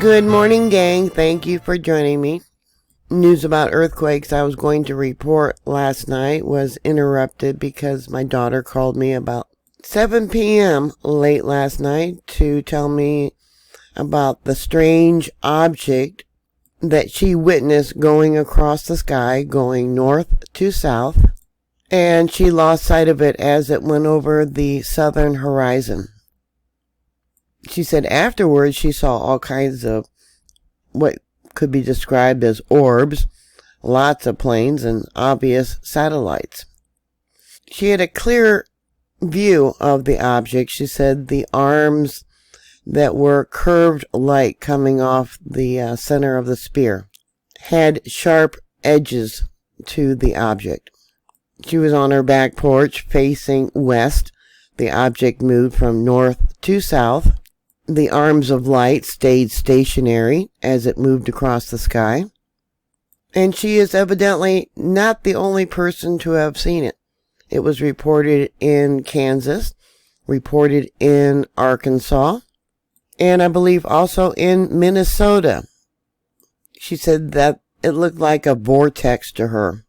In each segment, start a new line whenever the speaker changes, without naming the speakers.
Good morning, gang. Thank you for joining me. News about earthquakes I was going to report last night was interrupted because my daughter called me about 7 p.m. late last night to tell me about the strange object that she witnessed going across the sky, going north to south, and she lost sight of it as it went over the southern horizon. She said afterwards she saw all kinds of what could be described as orbs, lots of planes, and obvious satellites. She had a clear view of the object. She said the arms that were curved light coming off the center of the sphere had sharp edges to the object. She was on her back porch facing west. The object moved from north to south. The arms of light stayed stationary as it moved across the sky. And she is evidently not the only person to have seen it. It was reported in Kansas, reported in Arkansas, and I believe also in Minnesota. She said that it looked like a vortex to her,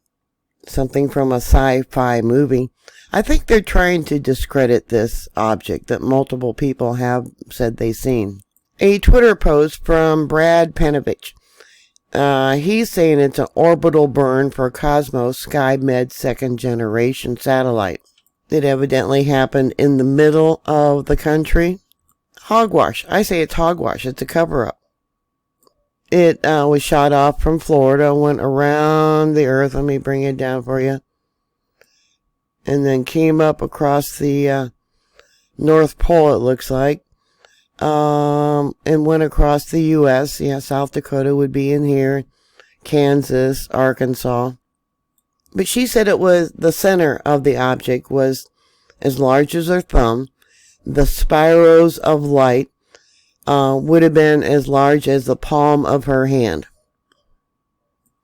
something from a sci-fi movie. I think they're trying to discredit this object that multiple people have said they've seen. A Twitter post from Brad Panovich. He's saying it's an orbital burn for Cosmos SkyMed second generation satellite. It evidently happened in the middle of the country. Hogwash. I say it's hogwash. It's a cover-up. It was shot off from Florida, went around the earth. Let me bring it down for you. And then came up across the North Pole, it looks like, and went across the U.S. Yeah, South Dakota would be in here, Kansas, Arkansas. But she said it was the center of the object was as large as her thumb. The spirals of light would have been as large as the palm of her hand.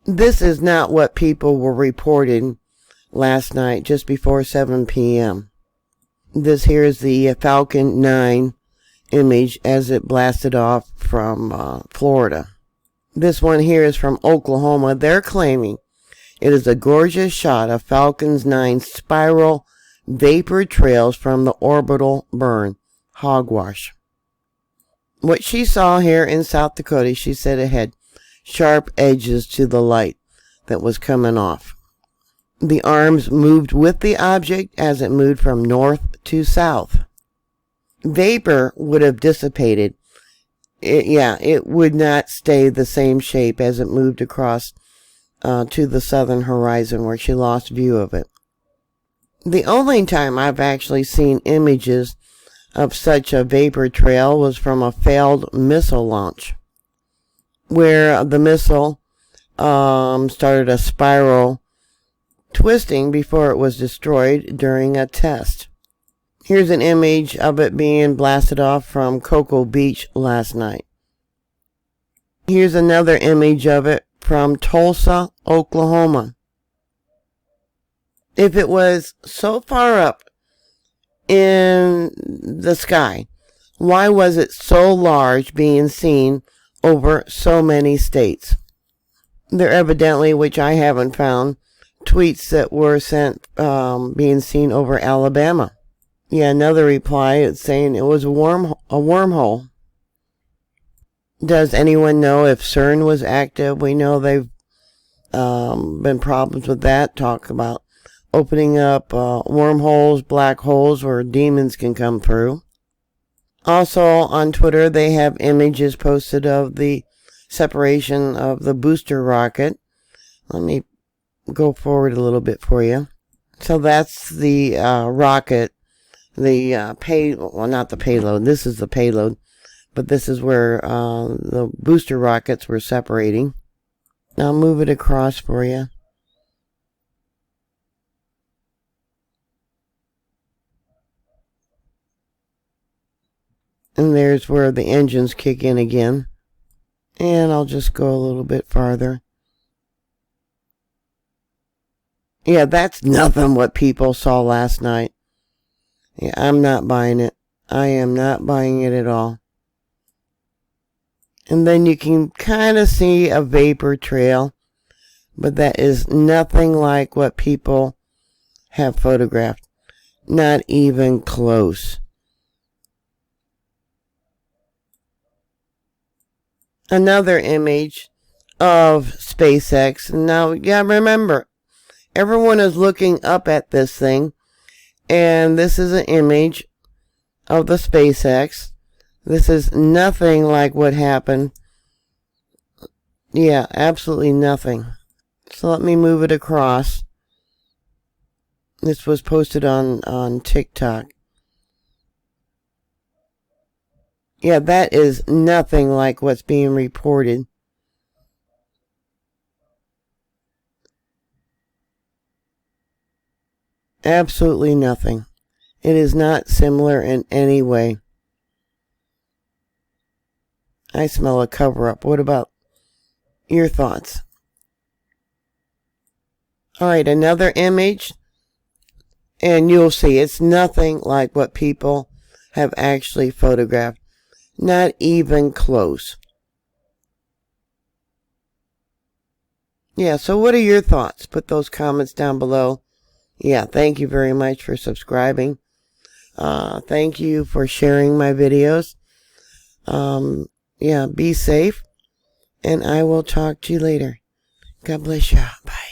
This is not what people were reporting last night, just before 7 p.m. This here is the Falcon 9 image as it blasted off from Florida. This one here is from Oklahoma. They're claiming it is a gorgeous shot of Falcon 9 spiral vapor trails from the orbital burn. Hogwash. What she saw here in South Dakota, she said it had sharp edges to the light that was coming off. The arms moved with the object as it moved from north to south. Vapor would have dissipated. It would not stay the same shape as it moved across to the southern horizon where she lost view of it. The only time I've actually seen images of such a vapor trail was from a failed missile launch, where the missile started a spiral twisting before it was destroyed during a test. Here's an image of it being blasted off from Cocoa Beach last night. Here's another image of it from Tulsa, Oklahoma. If it was so far up in the sky, why was it so large being seen over so many states? There evidently, which I haven't found, tweets that were sent being seen over Alabama. Yeah, another reply is saying it was a wormhole. Does anyone know if CERN was active? We know they've been problems with that. Talk about opening up wormholes, black holes where demons can come through. Also on Twitter they have images posted of the separation of the booster rocket. Let me go forward a little bit for you. So that's the rocket, the not the payload. This is the payload, but this is where the booster rockets were separating. I'll move it across for you. And there's where the engines kick in again. And I'll just go a little bit farther. Yeah, that's nothing what people saw last night. Yeah, I'm not buying it. I am not buying it at all. And then you can kind of see a vapor trail, but that is nothing like what people have photographed. Not even close. Another image of SpaceX. Now, yeah, remember, everyone is looking up at this thing, and this is an image of the SpaceX. This is nothing like what happened. Yeah, absolutely nothing. So let me move it across. This was posted on TikTok. Yeah, that is nothing like what's being reported. Absolutely nothing. It is not similar in any way. I smell a cover-up. What about your thoughts? Alright, another image. And you'll see it's nothing like what people have actually photographed. Not even close. Yeah, so what are your thoughts? Put those comments down below. Yeah, thank you very much for subscribing. Thank you for sharing my videos. Yeah, be safe. And I will talk to you later. God bless you. Bye.